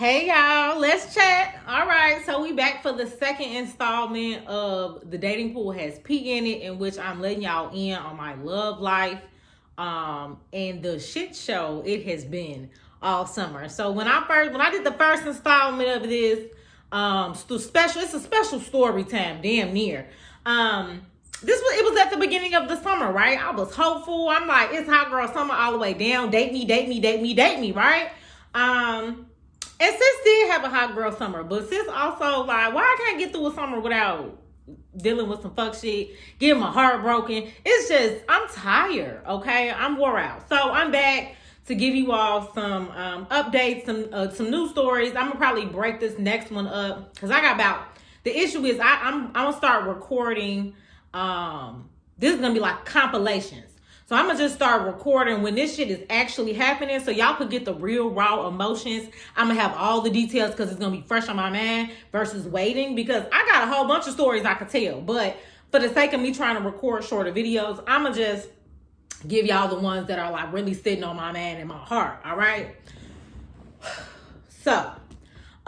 Hey y'all, let's chat. All right, so we back for the second installment of The Dating Pool Has P in it, in which I'm letting y'all in on my love life and the shit show it has been all summer. So when I did the first installment of this it's a special story time, damn near. It was at the beginning of the summer, right? I was hopeful. I'm like, it's hot girl summer all the way down. Date me, right? And sis did have a hot girl summer, but sis also like, why I can't get through a summer without dealing with some fuck shit, getting my heart broken. It's just, I'm tired, okay? I'm wore out. So I'm back to give you all some updates, some news stories. I'm gonna probably break this next one up because I got the issue is I'm gonna start recording. This is gonna be like compilations. So I'm gonna just start recording when this shit is actually happening so y'all could get the real raw emotions. I'm gonna have all the details because it's gonna be fresh on my mind versus waiting, because I got a whole bunch of stories I could tell. But for the sake of me trying to record shorter videos, I'm gonna just give y'all the ones that are like really sitting on my mind and my heart, all right? So,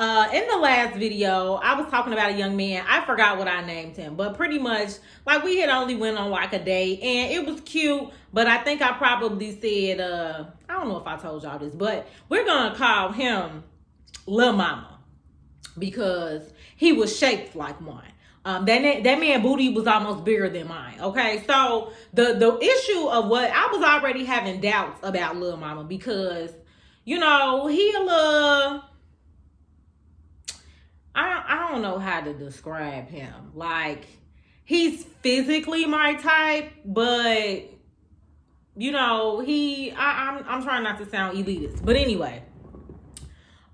in the last video, I was talking about a young man. I forgot what I named him, but pretty much like we had only went on like a date and it was cute, but I think I probably said, I don't know if I told y'all this, but we're going to call him Lil Mama because he was shaped like one. That man booty was almost bigger than mine. Okay. So the issue of what I was already having doubts about Lil Mama because, you know, he a little, I don't know how to describe him. Like, he's physically my type, but you know, I'm trying not to sound elitist. But anyway,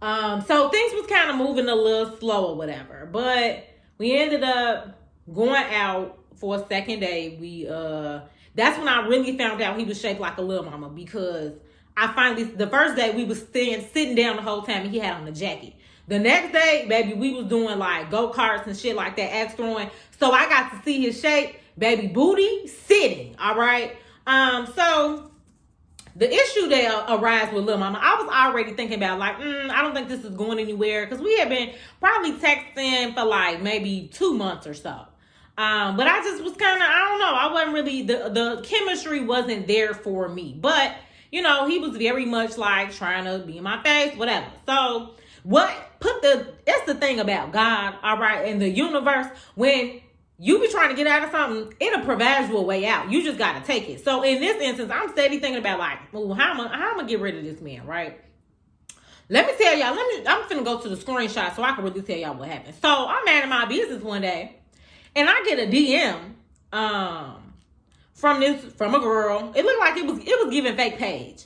so things was kind of moving a little slow or whatever. But we ended up going out for a second day. That's when I really found out he was shaped like a Lil Mama, because the first day we was sitting down the whole time and he had on a jacket. The next day, baby, we was doing like go-karts and shit like that, axe throwing. So I got to see his shape, baby, booty sitting, all right? So the issue that arises with Lil Mama, I was already thinking about like, I don't think this is going anywhere, because we had been probably texting for like maybe 2 months or so. But I just was kind of, I don't know, I wasn't really, the chemistry wasn't there for me. But, you know, he was very much like trying to be in my face, whatever. So that's the thing about God, all right, and the universe. When you be trying to get out of something, it'll provide you a way out. You just got to take it. So in this instance, I'm steady thinking about like, well, how am I going to get rid of this man, right? Let me tell y'all, I'm finna go to the screenshot so I can really tell y'all what happened. So I'm minding my business one day, and I get a DM from a girl. It looked like it was giving fake page.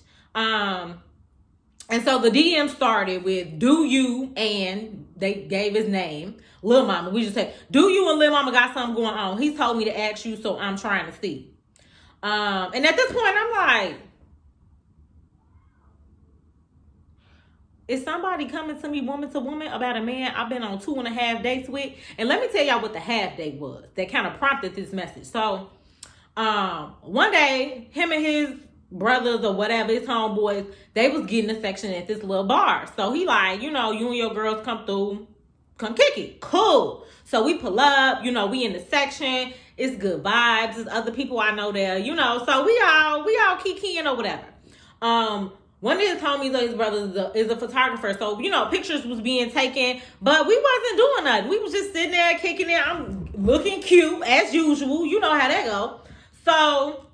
And so the DM started with, do you, and they gave his name, Lil Mama. We just said, do you and Lil Mama got something going on? He told me to ask you, so I'm trying to see. And at this point, I'm like, is somebody coming to me woman to woman about a man I've been on 2.5 dates with? And let me tell y'all what the half date was that kind of prompted this message. So one day, him and his brothers or whatever, his homeboys, they was getting a section at this little bar. So he like, you know, you and your girls come through, come kick it. Cool. So we pull up, you know, we in the section. It's good vibes. There's other people I know there, you know. So we all kikiing or whatever. One of his homies or his brothers is a photographer. So, you know, pictures was being taken, but we wasn't doing nothing. We was just sitting there kicking it. I'm looking cute as usual. You know how that go. So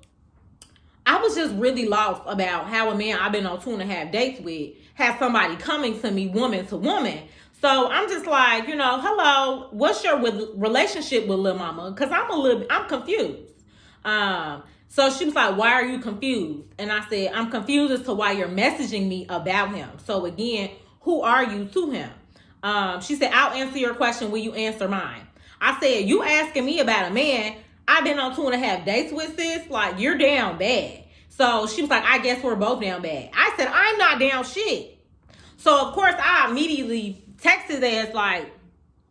I was just really lost about how a man I've been on 2.5 dates with has somebody coming to me woman to woman. So I'm just like, you know, hello, what's your relationship with Lil Mama? Because I'm confused. So she was like, why are you confused? And I said, I'm confused as to why you're messaging me about him. So again, who are you to him? She said, I'll answer your question. Will you answer mine? I said, you asking me about a man I've been on 2.5 dates with, sis? Like, you're down bad. So she was like, I guess we're both down bad. I said, I'm not down shit. So of course I immediately texted his ass like,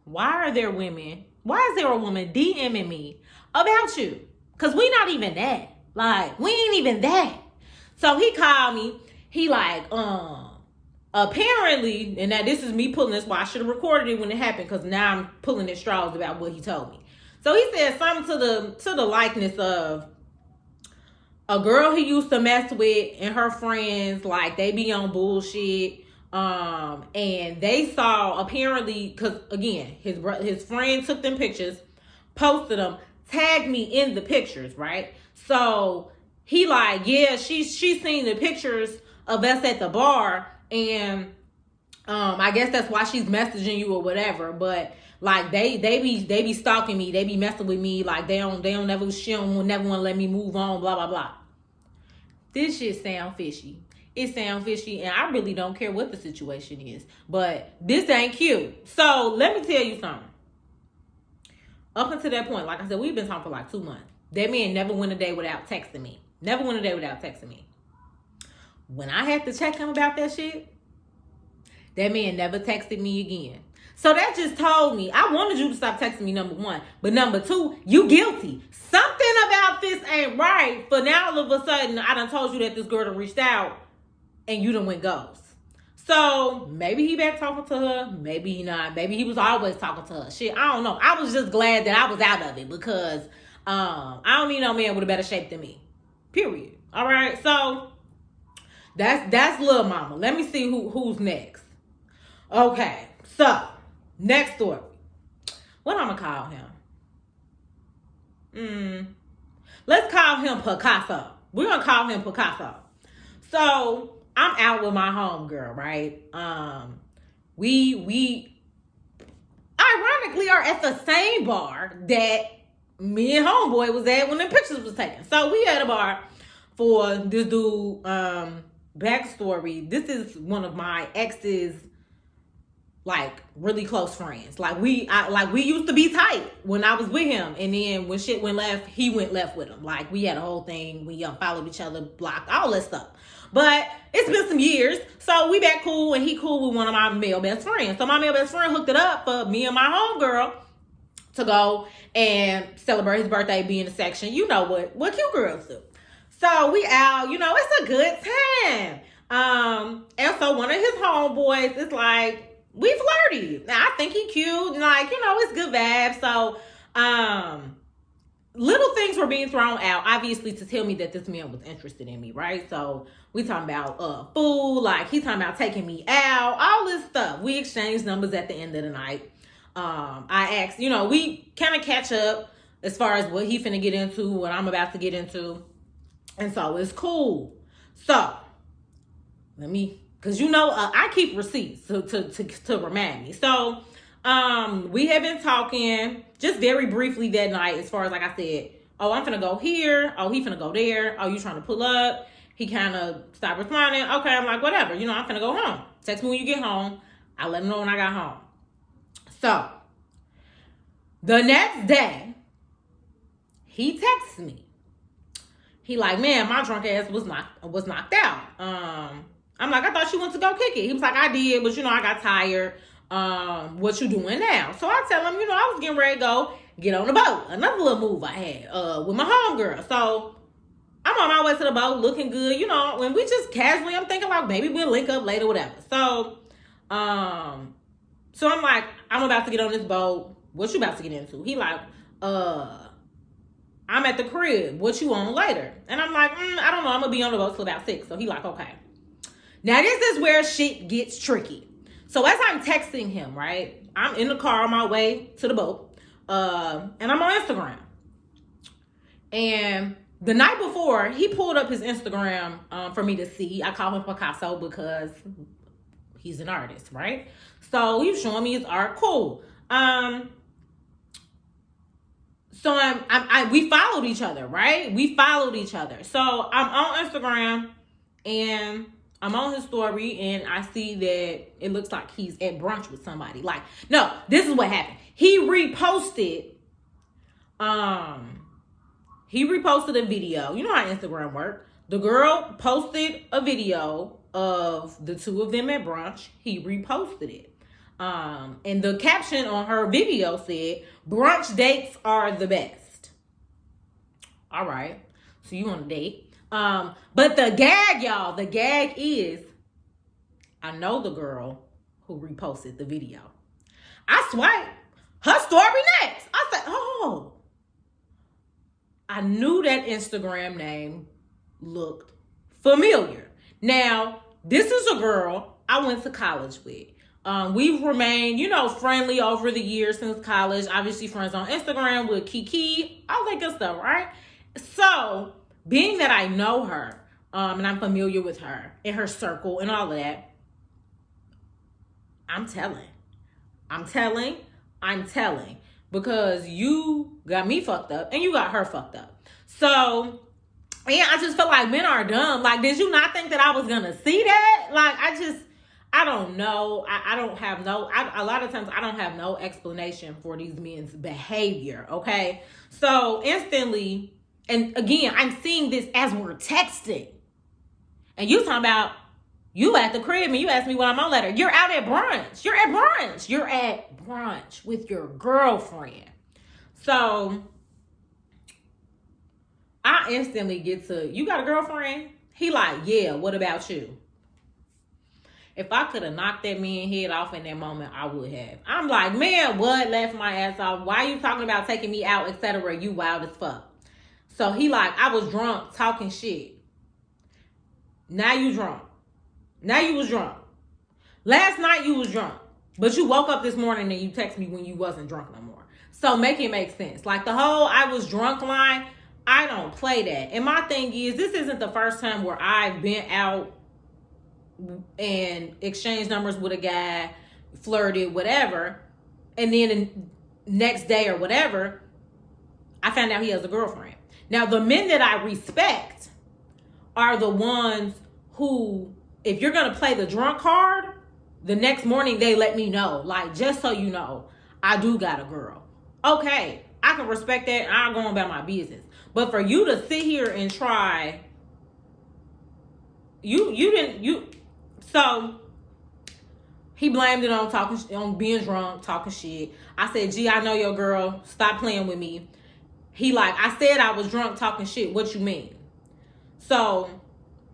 why is there a woman DMing me about you? Cause we not even that. Like, we ain't even that. So he called me. He like, apparently, and now this is me pulling this, why I should have recorded it when it happened, because now I'm pulling at straws about what he told me. So he said something to the likeness of a girl he used to mess with and her friends, like they be on bullshit. And they saw, apparently, because again, his friend took them pictures, posted them, tagged me in the pictures, right? So he like, yeah, she's seen the pictures of us at the bar, and I guess that's why she's messaging you or whatever. But like they be stalking me, they be messing with me, like she don't never want to let me move on, blah blah blah. This shit sound fishy. It sound fishy, and I really don't care what the situation is. But this ain't cute. So let me tell you something. Up until that point, like I said, we've been talking for like 2 months. That man never went a day without texting me. Never went a day without texting me. When I had to check him about that shit, that man never texted me again. So that just told me, I wanted you to stop texting me, number one. But number two, you guilty. Something about this ain't right. For now, all of a sudden, I done told you that this girl done reached out and you done went ghost. So maybe he back talking to her. Maybe he not. Maybe he was always talking to her. Shit, I don't know. I was just glad that I was out of it, because I don't need no man with a better shape than me. Period. All right. So that's Lil Mama. Let me see who's next. Okay. So next story. What I'm gonna call him? Let's call him Picasso. We're gonna call him Picasso. So I'm out with my homegirl, right? We ironically are at the same bar that me and homeboy was at when the pictures was taken. So we at a bar for this dude. Backstory: this is one of my ex's, like, really close friends. Like we used to be tight when I was with him, and then when shit went left, he went left with him. Like we had a whole thing. We followed each other, blocked, all that stuff. But it's been some years, so we back cool, and he cool with one of my male best friends. So my male best friend hooked it up for me and my homegirl to go and celebrate his birthday, be in the section. You know what cute girls do. So we out, it's a good time. And so one of his homeboys is like, we flirty. Now I think he cute, and like, it's good vibes. So little things were being thrown out, obviously, to tell me that this man was interested in me, right? So we talking about food, like he talking about taking me out, all this stuff. We exchanged numbers at the end of the night. I asked, we kind of catch up as far as what he finna get into, what I'm about to get into. And so it's cool. So because I keep receipts to remind me. So we have been talking just very briefly that night, as far as, like I said, oh, I'm finna go here. Oh, he finna go there. Oh, you trying to pull up? He kind of stopped responding. Okay, I'm like, whatever. I'm finna go home. Text me when you get home. I let him know when I got home. So the next day, he texts me. He like, man, my drunk ass was knocked out. I'm like, I thought you went to go kick it. He was like, I did, but I got tired. What you doing now? So I tell him, I was getting ready to go get on the boat. Another little move I had with my homegirl. So I'm on my way to the boat, looking good, when we just casually, I'm thinking like maybe we'll link up later, whatever. So I'm like, I'm about to get on this boat. What you about to get into? He like, I'm at the crib. What you on later? And I'm like, I don't know. I'm gonna be on the boat till about 6. So he like, okay. Now this is where shit gets tricky. So as I'm texting him, right, I'm in the car on my way to the boat, and I'm on Instagram. And the night before, he pulled up his Instagram for me to see. I call him Picasso because he's an artist, right? So he was showing me his art. Cool. So we followed each other, right? We followed each other. So I'm on Instagram, and I'm on his story, and I see that it looks like he's at brunch with somebody. Like, no, this is what happened. He reposted a video. You know how Instagram works. The girl posted a video of the two of them at brunch. He reposted it. And the caption on her video said, brunch dates are the best. All right. So you on a date. But the gag, y'all, is I know the girl who reposted the video. I swipe her story next. I said, oh. I knew that Instagram name looked familiar. Now, this is a girl I went to college with. We've remained, friendly over the years since college. Obviously, friends on Instagram with Kiki, all that good stuff, right? So, being that I know her, and I'm familiar with her and her circle and all of that, I'm telling. Because you got me fucked up and you got her fucked up. So, yeah, I just feel like men are dumb. Like, did you not think that I was gonna see that? Like, I don't know. A lot of times I don't have no explanation for these men's behavior, okay? So, instantly, and again, I'm seeing this as we're texting. And you talking about, you at the crib and you ask me what I'm on later. You're out at brunch. You're at brunch with your girlfriend. So, I instantly get to, you got a girlfriend? He like, yeah, what about you? If I could have knocked that man head off in that moment, I would have. I'm like, man, what? Left my ass off. Why you talking about taking me out, etc.? You wild as fuck. So he like, I was drunk talking shit. Now you drunk. Now you was drunk. Last night you was drunk. But you woke up this morning and you text me when you wasn't drunk no more. So make it make sense. Like the whole I was drunk line, I don't play that. And my thing is, this isn't the first time where I've been out and exchanged numbers with a guy, flirted, whatever. And then the next day or whatever, I found out he has a girlfriend. Now, the men that I respect are the ones who, if you're going to play the drunk card, the next morning they let me know. Like, just so you know, I do got a girl. Okay, I can respect that. I'll go on about my business. But for you to sit here and try, so he blamed it on being drunk, talking shit. I said, gee, I know your girl. Stop playing with me. He like, I said I was drunk talking shit. What you mean? So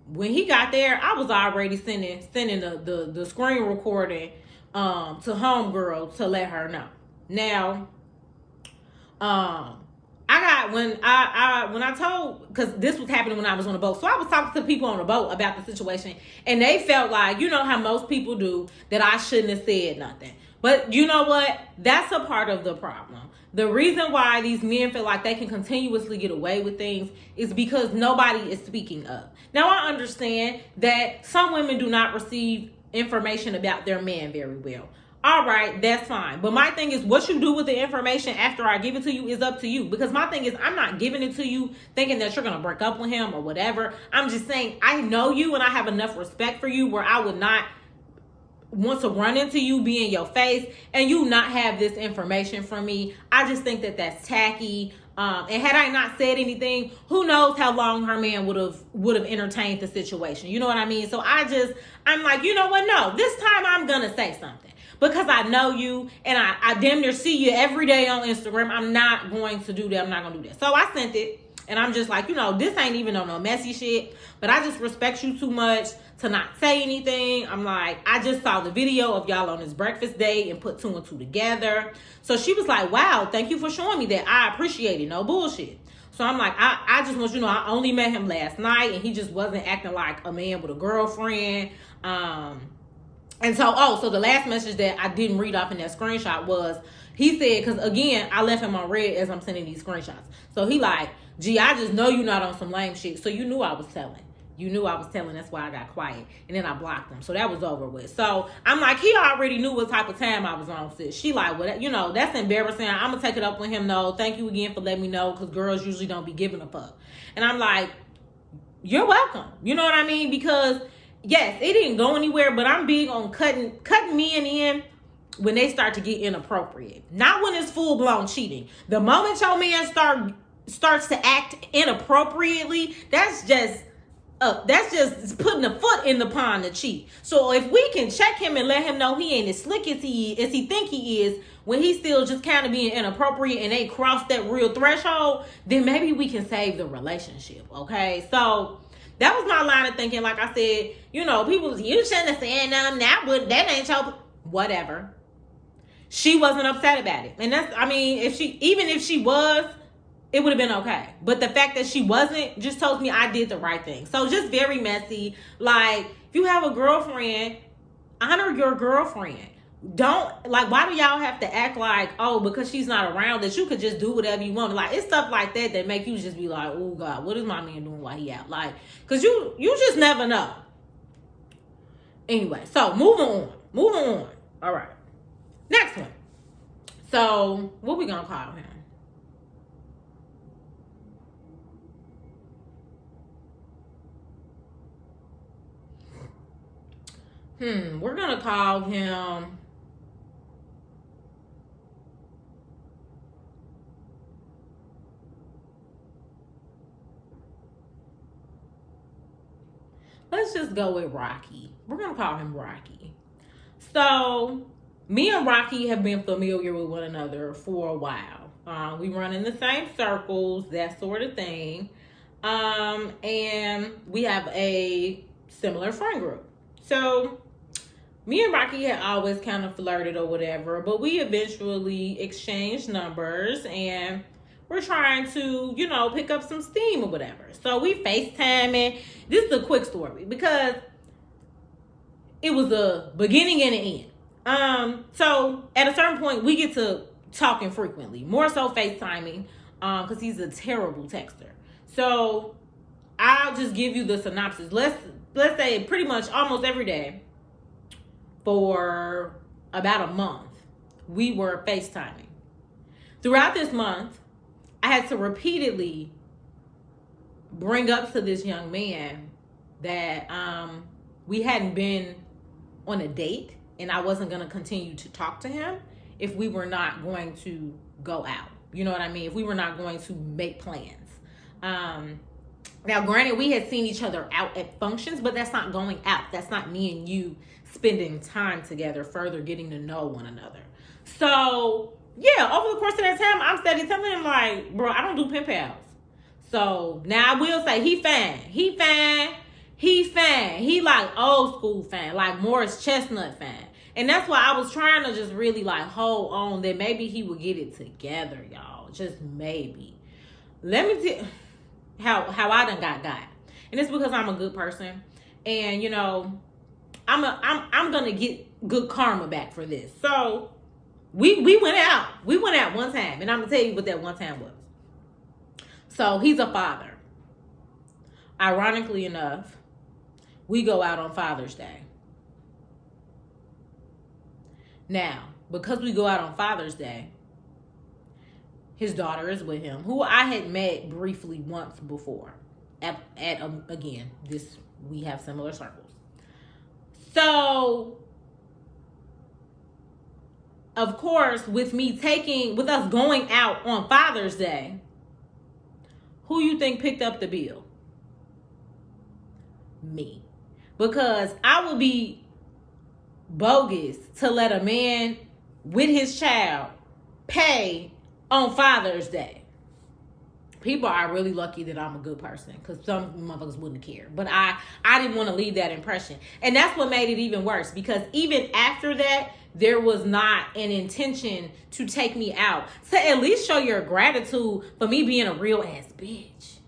when he got there, I was already sending the screen recording to homegirl to let her know. Now, when I told, because this was happening when I was on the boat, so I was talking to people on the boat about the situation, and they felt like, you know how most people do, that I shouldn't have said nothing. But you know what? That's a part of the problem. The reason why these men feel like they can continuously get away with things is because nobody is speaking up. Now, I understand that some women do not receive information about their man very well. All right, that's fine. But my thing is, what you do with the information after I give it to you is up to you. Because my thing is, I'm not giving it to you thinking that you're going to break up with him or whatever. I'm just saying, I know you and I have enough respect for you where I would not want to run into you, be in your face, and you not have this information from me. I just think that that's tacky. And had I not said anything, who knows how long her man would have entertained the situation. You know what I mean? So I'm like, you know what? No, this time I'm going to say something. Because I know you and I damn near see you every day on Instagram. I'm not going to do that. I'm not going to do that. So I sent it. And I'm just like, this ain't even on no messy shit. But I just respect you too much to not say anything. I'm like, I just saw the video of y'all on this breakfast date and put 2 and 2 together. So she was like, wow, thank you for showing me that. I appreciate it. No bullshit. So I'm like, I just want you to know, I only met him last night. And he just wasn't acting like a man with a girlfriend. And so the last message that I didn't read off in that screenshot was, he said, because again, I left him on red as I'm sending these screenshots. So he like, gee, I just know you're not on some lame shit. So you knew I was telling. That's why I got quiet. And then I blocked him. So that was over with. So I'm like, he already knew what type of time I was on, sis. She like, well, that's embarrassing. I'm going to take it up with him. No, thank you again for letting me know, because girls usually don't be giving a fuck. And I'm like, you're welcome. You know what I mean? Because yes, it didn't go anywhere, but I'm big on cutting men in when they start to get inappropriate. Not when it's full-blown cheating. The moment your man starts to act inappropriately, that's just putting a foot in the pond to cheat. So if we can check him and let him know he ain't as slick as he think he is, when he's still just kind of being inappropriate and they cross that real threshold, then maybe we can save the relationship, okay? So That was my line of thinking. Like I said, you know, people, you shouldn't have said nothing. That ain't your, whatever. She wasn't upset about it. And that's, I mean, even if she was, it would have been okay. But the fact that she wasn't just tells me I did the right thing. So just very messy. Like, if you have a girlfriend, honor your girlfriend. Don't, like, why do y'all have to act like, oh, because she's not around, that you could just do whatever you want? Like, it's stuff like that that make you just be like, oh God, what is my man doing while he out? Like, because you just never know. Anyway, so moving on. All right, next one. So what we gonna call him? We're gonna call him, let's just go with Rocky. We're gonna call him Rocky. So me and Rocky have been familiar with one another for a while. We run in the same circles, that sort of thing. And we have a similar friend group. So me and Rocky had always kind of flirted or whatever, but we eventually exchanged numbers and we're trying to, you know, pick up some steam or whatever. So we FaceTiming. This is a quick story because it was a beginning and an end. So at a certain point, we get to talking frequently, more so FaceTiming, because he's a terrible texter. So I'll just give you the synopsis. Let's say pretty much almost every day for about a month, we were FaceTiming. Throughout this month, I had to repeatedly bring up to this young man that we hadn't been on a date and I wasn't going to continue to talk to him if we were not going to go out. You know what I mean? If we were not going to make plans. Now, granted, we had seen each other out at functions, but that's not going out. That's not me and you spending time together, further getting to know one another. So, yeah, over the course of that time, I'm steady telling him, like, bro, I don't do pen pals. So, now I will say, he fine. He like old school fan, like Morris Chestnut fan. And that's why I was trying to just really, like, hold on that maybe he would get it together, y'all. Just maybe. Let me tell you how I done got. And it's because I'm a good person. And, you know, I'm gonna get good karma back for this. So we went out. We went out one time, and I'm gonna tell you what that one time was. So he's a father. Ironically enough, we go out on Father's Day. Now, because we go out on Father's Day, his daughter is with him, who I had met briefly once before. Again, we have similar circles. So, of course, with us going out on Father's Day, who you think picked up the bill? Me. Because I would be bogus to let a man with his child pay on Father's Day. People are really lucky that I'm a good person, because some motherfuckers wouldn't care. But I didn't want to leave that impression. And that's what made it even worse, because even after that, there was not an intention to take me out, to at least show your gratitude for me being a real ass bitch.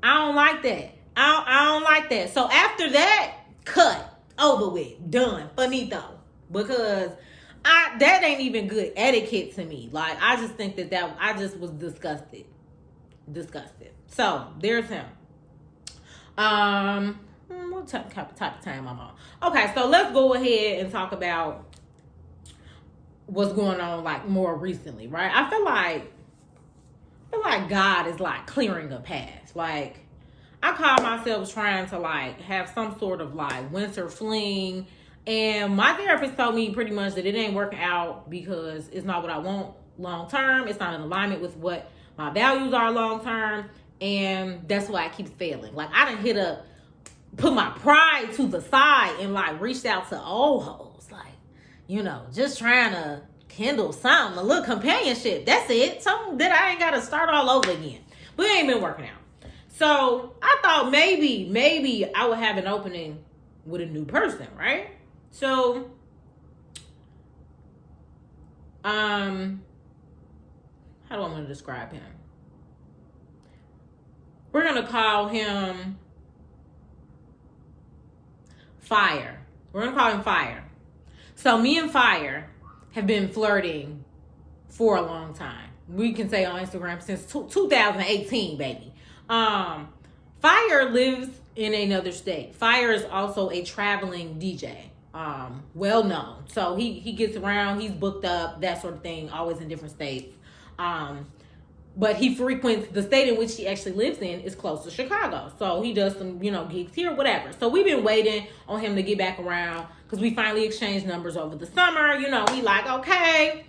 I don't like that. I don't like that. So after that, cut, over with, done, finito. Because that ain't even good etiquette to me. Like, I just think that I just was disgusted. So there's him. What type of time I'm on? Okay, so let's go ahead and talk about what's going on, like, more recently, right? I feel like God is, like, clearing a path. Like, I call myself trying to, like, have some sort of, like, winter fling. And my therapist told me pretty much that it ain't working out because it's not what I want long term. It's not in alignment with what my values are long term. And that's why I keep failing. Like, I done put my pride to the side and, like, reached out to old hoes. Like, you know, just trying to kindle something, a little companionship. That's it. Something that I ain't got to start all over again. But it ain't been working out. So I thought maybe I would have an opening with a new person, right? So, how do I want to describe him? We're gonna call him Fire. We're gonna call him Fire. So me and Fire have been flirting for a long time. We can say on Instagram since 2018, baby. Fire lives in another state. Fire is also a traveling DJ. Well known. So he gets around, he's booked up, that sort of thing, always in different states. But he frequents the state in which he actually lives in is close to Chicago. So he does some, gigs here, whatever. So we've been waiting on him to get back around because we finally exchanged numbers over the summer. We like, okay,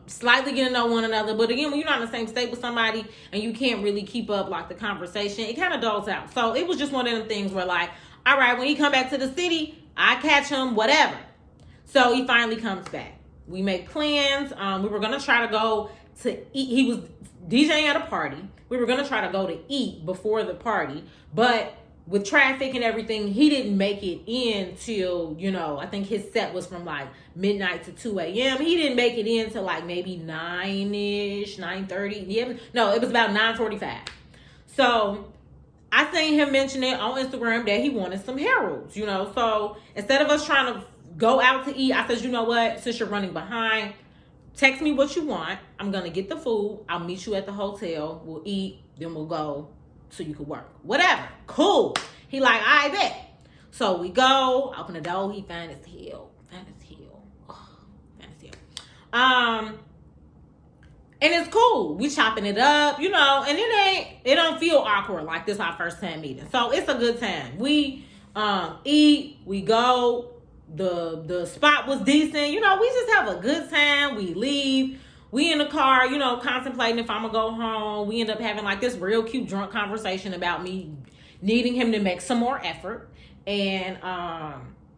slightly getting to know one another. But again, when you're not in the same state with somebody and you can't really keep up like the conversation, it kind of dulls out. So it was just one of them things where like, all right, when he come back to the city, I catch him, whatever. So he finally comes back. We make plans. We were going to try to go to eat. He was DJing at a party. We were going to try to go to eat before the party. But with traffic and everything, he didn't make it in till, I think his set was from like midnight to 2 a.m. He didn't make it in till like maybe 9-ish, 9:30. Yeah, no, it was about 9:45. So I seen him mention it on Instagram that he wanted some Harold's, So instead of us trying to go out to eat, I said, you know what? Since you're running behind, text me what you want. I'm going to get the food. I'll meet you at the hotel. We'll eat. Then we'll go so you can work. Whatever. Cool. He like, I bet. So we go. Open the door. He fine as hell. Oh, fine as hell. And it's cool. We chopping it up, and it don't feel awkward like this our first time meeting. So it's a good time. We eat. We go. The spot was decent. We just have a good time. We leave. We in the car, contemplating if I'm gonna go home. We end up having like this real cute drunk conversation about me needing him to make some more effort. And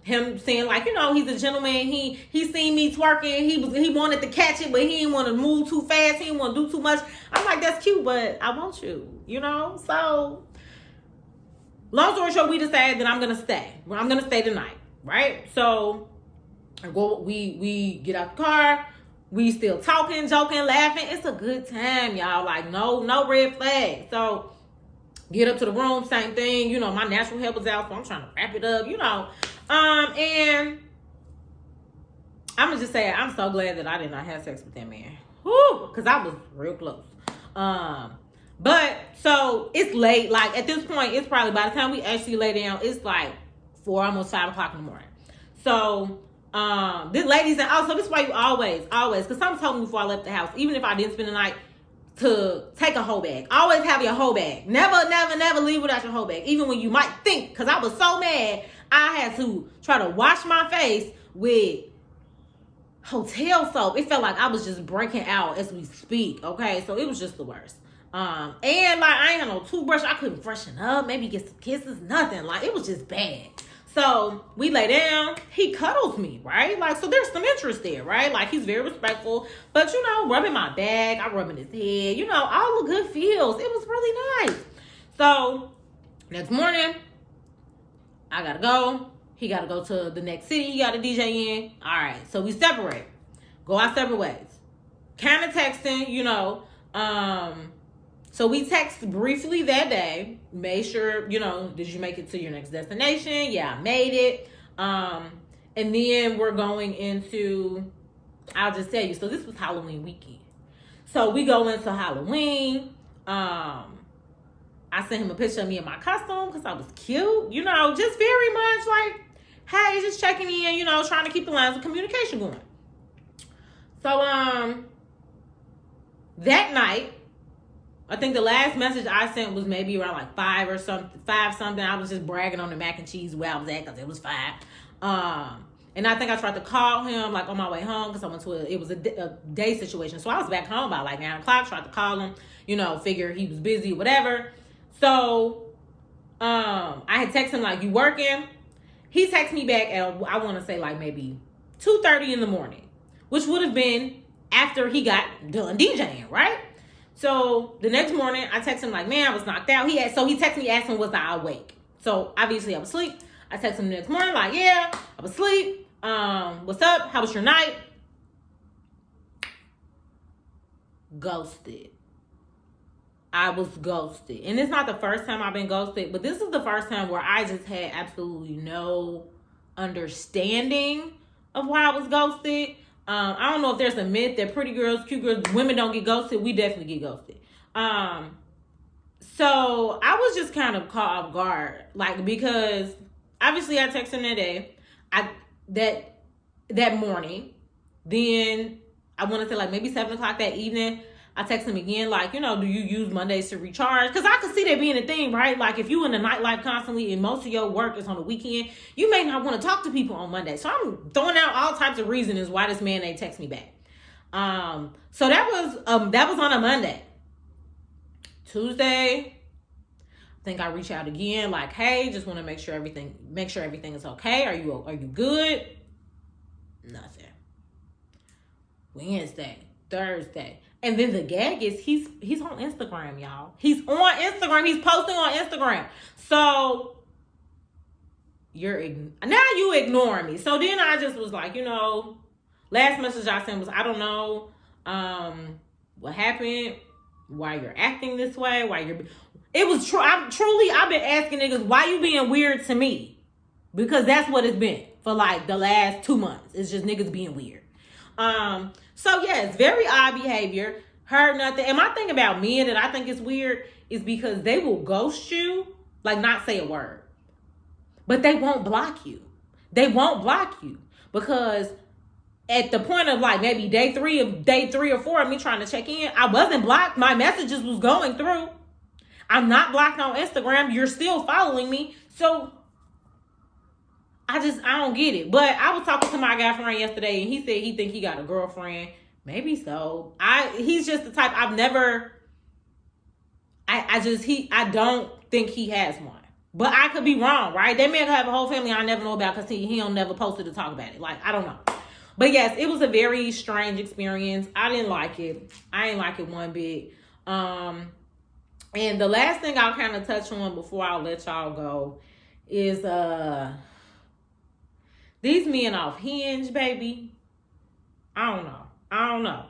him saying like, he's a gentleman. He seen me twerking. He wanted to catch it, but he didn't want to move too fast. He didn't want to do too much. I'm like, that's cute, but I want you, So long story short, we decided that I'm gonna stay. I'm gonna stay tonight. Right? So we get out the car, we still talking, joking, laughing. It's a good time, y'all. Like no red flags. So get up to the room, same thing. My natural help is out, so I'm trying to wrap it up, and I'm gonna just say I'm so glad that I did not have sex with that man. Whoo, because I was real close. But so it's late. Like at this point, it's probably by the time we actually lay down, it's like 4, almost 5 o'clock in the morning. So this ladies, and also this is why you always, because someone told me before I left the house, even if I didn't spend the night, to take a whole bag. Always have your whole bag. Never leave without your whole bag. Even when you might think, because I was so mad, I had to try to wash my face with hotel soap. It felt like I was just breaking out as we speak. Okay, so it was just the worst. And like I ain't had no toothbrush. I couldn't freshen up, maybe get some kisses, nothing. Like it was just bad. So we lay down, he cuddles me, right? Like, so there's some interest there, right? Like he's very respectful, but rubbing my back, I'm rubbing his head, all the good feels. It was really nice. So next morning, I gotta go. He gotta go to the next city. He got a DJ in. All right, so we separate, go our separate ways. Kind of texting, So we text briefly that day, made sure, did you make it to your next destination? Yeah, I made it. And then we're going into, I'll just tell you, so this was Halloween weekend. So we go into Halloween. I sent him a picture of me in my costume because I was cute, just very much like, hey, just checking in, trying to keep the lines of communication going. So that night, I think the last message I sent was maybe around like 5 something. I was just bragging on the mac and cheese where I was at because it was 5. And I think I tried to call him like on my way home because I went to it was a day situation. So I was back home by like 9 o'clock, tried to call him, figure he was busy, whatever. So I had texted him like, you working? He texted me back at, I want to say like maybe 2:30 in the morning, which would have been after he got done DJing, right? So the next morning, I text him like, man, I was knocked out. He texted me asking, was I awake? So obviously I was asleep. I text him the next morning like, yeah, I was asleep. What's up? How was your night? Ghosted. I was ghosted. And it's not the first time I've been ghosted, but this is the first time where I just had absolutely no understanding of why I was ghosted. I don't know if there's a myth that pretty girls, cute girls, women don't get ghosted. We definitely get ghosted. So I was just kind of caught off guard, like, because obviously I texted him that morning. Then I want to say like maybe 7:00 that evening, I text him again, like, do you use Mondays to recharge? Because I could see that being a thing, right? Like, if you in the nightlife constantly and most of your work is on the weekend, you may not want to talk to people on Monday. So I'm throwing out all types of reasons why this man ain't text me back. So that was on a Monday. Tuesday, I think I reach out again, like, hey, just want to make sure everything is okay. Are you good? Nothing. Wednesday, Thursday. And then the gag is he's on Instagram, y'all. He's on Instagram. He's posting on Instagram. So now you ignoring me. So then I just was like, last message I sent was, I don't know what happened, why you're acting this way, it was true. I've been asking niggas, why you being weird to me? Because that's what it's been for like the last 2 months. It's just niggas being weird. So yeah, it's very odd behavior. Heard nothing. And my thing about men that I think is weird is because they will ghost you, like not say a word. But they won't block you. They won't block you. Because at the point of like maybe day three or four of me trying to check in, I wasn't blocked. My messages was going through. I'm not blocked on Instagram. You're still following me. So I don't get it. But I was talking to my guy friend yesterday and he said he think he got a girlfriend. Maybe so. He's just the type I don't think he has one. But I could be wrong, right? That man could have a whole family I never know about because he don't never posted to talk about it. Like, I don't know. But yes, it was a very strange experience. I didn't like it. I didn't like it one bit. And the last thing I'll kind of touch on before I let y'all go is these men off Hinge, baby. I don't know.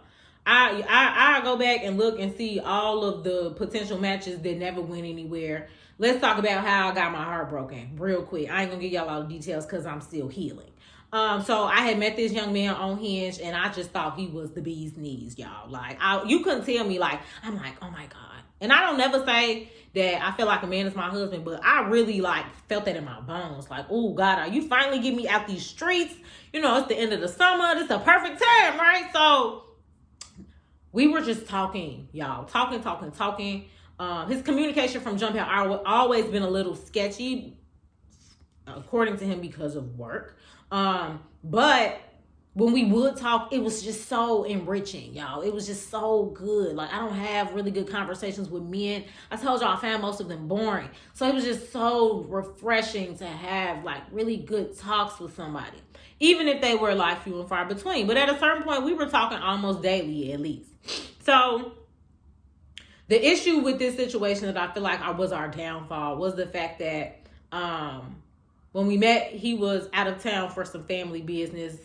I go back and look and see all of the potential matches that never went anywhere. Let's talk about how I got my heart broken real quick. I ain't gonna give y'all all the details because I'm still healing. So I had met this young man on Hinge and I just thought he was the bee's knees, y'all. Like, you couldn't tell me, like, I'm like, oh my God. And I don't never say that I feel like a man is my husband, but I really like felt that in my bones. Like, oh God, are you finally getting me out these streets? It's the end of the summer. This is a perfect time, right? So we were just talking, y'all. Talking. His communication from jump had always been a little sketchy, according to him, because of work. But when we would talk, it was just so enriching, y'all. It was just so good. Like, I don't have really good conversations with men. I told y'all I found most of them boring. So it was just so refreshing to have like really good talks with somebody, even if they were like few and far between. But at a certain point, we were talking almost daily at least. So the issue with this situation that I feel like was our downfall was the fact that when we met, he was out of town for some family business.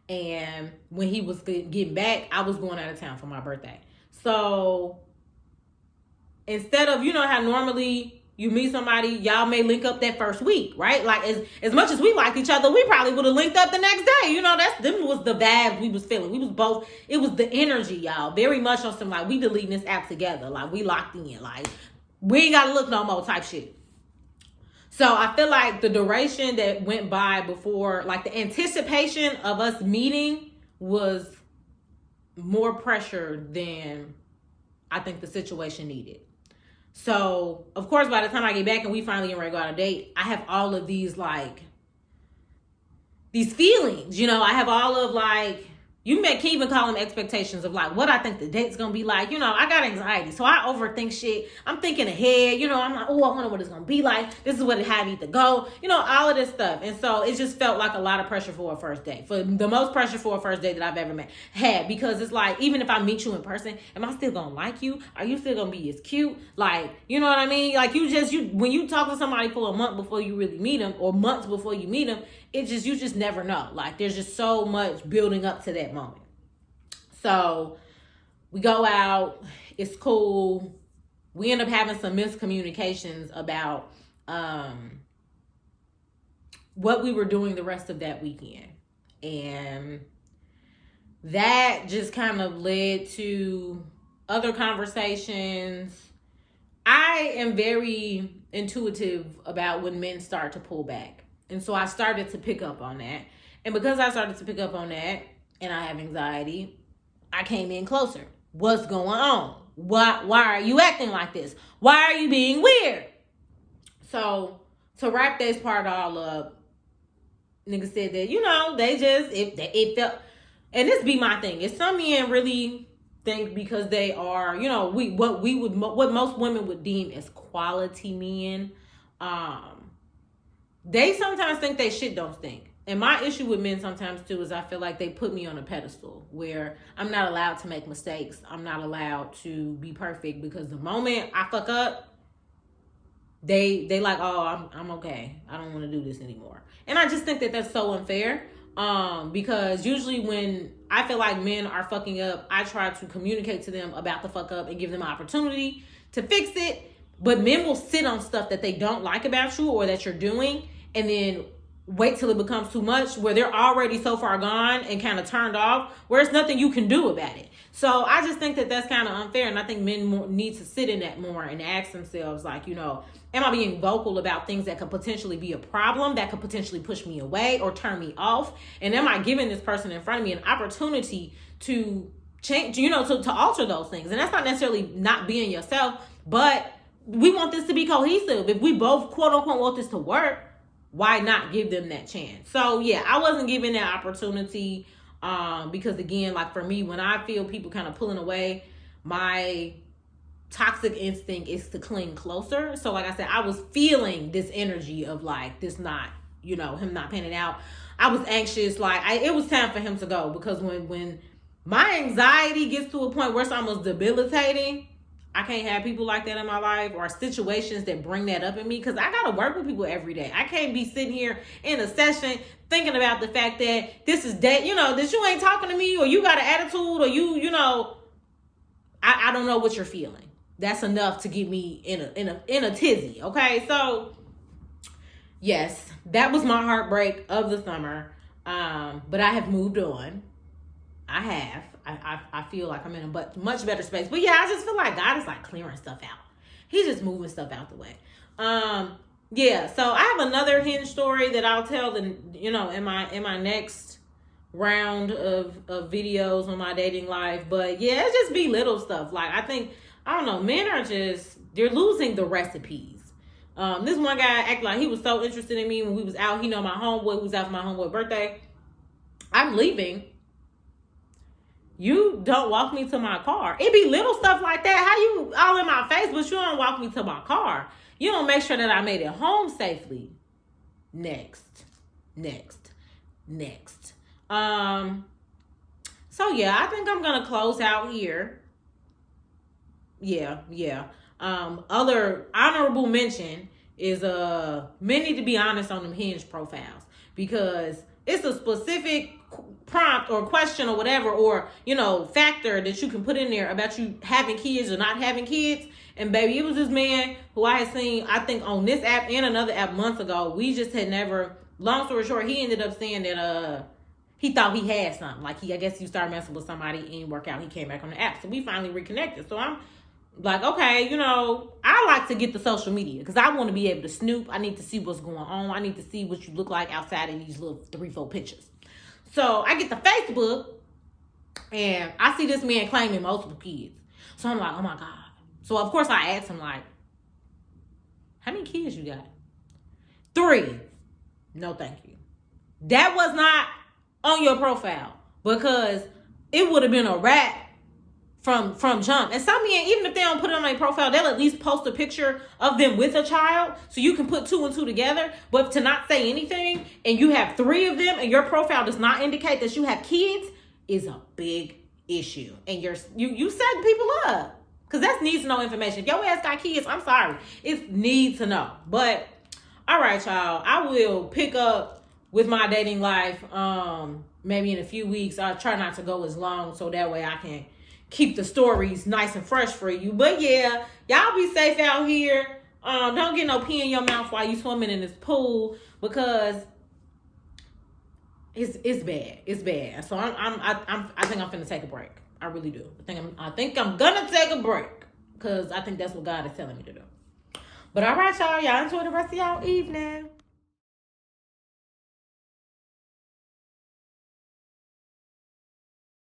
And when he was getting back, I was going out of town for my birthday. So instead of, how normally you meet somebody, y'all may link up that first week, right? Like, as much as we liked each other, we probably would have linked up the next day. Them was the vibes we was feeling. We was both, it was the energy, y'all. Very much on some, like, we deleting this app together. Like, we locked in. Like, we ain't got to look no more type shit. So I feel like the duration that went by before, like the anticipation of us meeting was more pressure than I think the situation needed. So, of course, by the time I get back and we finally get ready to go on a date, I have all of these, like, these feelings, I have all of, like, You can even call them expectations of like what I think the date's gonna be like. I got anxiety, so I overthink shit. I'm thinking ahead. I'm like, oh, I wonder what it's gonna be like. This is what how I need to go. All of this stuff. And so it just felt like a lot of pressure for a first date. For the most pressure for a first date that I've ever had. Because it's like, even if I meet you in person, am I still gonna like you? Are you still gonna be as cute? Like, you know what I mean? Like when you talk to somebody for a month before you really meet them, or months before you meet them, you just never know. Like, there's just so much building up to that moment. So we go out, it's cool. We end up having some miscommunications about what we were doing the rest of that weekend. And that just kind of led to other conversations. I am very intuitive about when men start to pull back. And so I started to pick up on that. And because I started to pick up on that, and I have anxiety, I came in closer. What's going on? Why are you acting like this? Why are you being weird? So to wrap this part all up, nigga said that, they just, it felt, and this be my thing. If some men really think because they are, what most women would deem as quality men, they sometimes think they shit don't stink. And my issue with men sometimes too is I feel like they put me on a pedestal where I'm not allowed to make mistakes. I'm not allowed to be perfect, because the moment I fuck up, they like, oh, I'm okay. I don't want to do this anymore. And I just think that that's so unfair. Because usually when I feel like men are fucking up, I try to communicate to them about the fuck up and give them an opportunity to fix it. But men will sit on stuff that they don't like about you or that you're doing, and then wait till it becomes too much, where they're already so far gone and kind of turned off, where there's nothing you can do about it. So I just think that that's kind of unfair. And I think men need to sit in that more and ask themselves, like, am I being vocal about things that could potentially be a problem, that could potentially push me away or turn me off? And am I giving this person in front of me an opportunity to change, to alter those things? And that's not necessarily not being yourself, but we want this to be cohesive. If we both, quote unquote, want this to work, why not give them that chance? So yeah, I wasn't given that opportunity, because again, like for me, when I feel people kind of pulling away, my toxic instinct is to cling closer. So like I said, I was feeling this energy of like this not, him not panning out. I was anxious, like it was time for him to go, because when my anxiety gets to a point where it's almost debilitating, I can't have people like that in my life, or situations that bring that up in me, because I got to work with people every day. I can't be sitting here in a session thinking about the fact that this is that, that you ain't talking to me, or you got an attitude, or I don't know what you're feeling. That's enough to get me in a tizzy. Okay. So yes, that was my heartbreak of the summer. But I have moved on. I have. I feel like I'm in a much better space. But yeah, I just feel like God is like clearing stuff out. He's just moving stuff out the way. Yeah, so I have another Hinge story that I'll tell in my next round of videos on my dating life. But yeah, it's just be little stuff. Like I don't know, men are they're losing the recipes. This one guy acted like he was so interested in me when we was out. My homeboy was out for my homeboy's birthday. I'm leaving. You don't walk me to my car. It be little stuff like that. How you all in my face, but you don't walk me to my car. You don't make sure that I made it home safely. Next. So yeah, I think I'm gonna close out here. Yeah. Other honorable mention is men need to be honest on them Hinge profiles, because it's a specific prompt or question or whatever, or factor that you can put in there about you having kids or not having kids. And baby, it was this man who I had seen, I think on this app and another app months ago. We just had never, long story short, he ended up saying that he thought he had something. Like I guess he started messing with somebody and didn't work out. He came back on the app. So we finally reconnected. So I'm like, okay, I like to get the social media because I want to be able to snoop. I need to see what's going on. I need to see what you look like outside of these little 3-4 pictures. So I get to Facebook and I see this man claiming multiple kids. So I'm like, oh my God. So of course I asked him, like, how many kids you got? 3. No, thank you. That was not on your profile, because it would have been a wrap from jump. And some men, even if they don't put it on their profile, they'll at least post a picture of them with a child so you can put two and two together. But to not say anything and you have 3 of them and your profile does not indicate that you have kids is a big issue. And you setting people up. Because that's needs to know information. If your ass got kids, I'm sorry. It's need to know. But, all right, y'all. I will pick up with my dating life maybe in a few weeks. I'll try not to go as long so that way I can keep the stories nice and fresh for you. But, yeah, y'all be safe out here. Don't get no pee in your mouth while you swimming in this pool because it's bad. It's bad. So I think I'm finna take a break. I really do. I think I'm gonna take a break because I think that's what God is telling me to do. But all right, y'all enjoy the rest of y'all evening.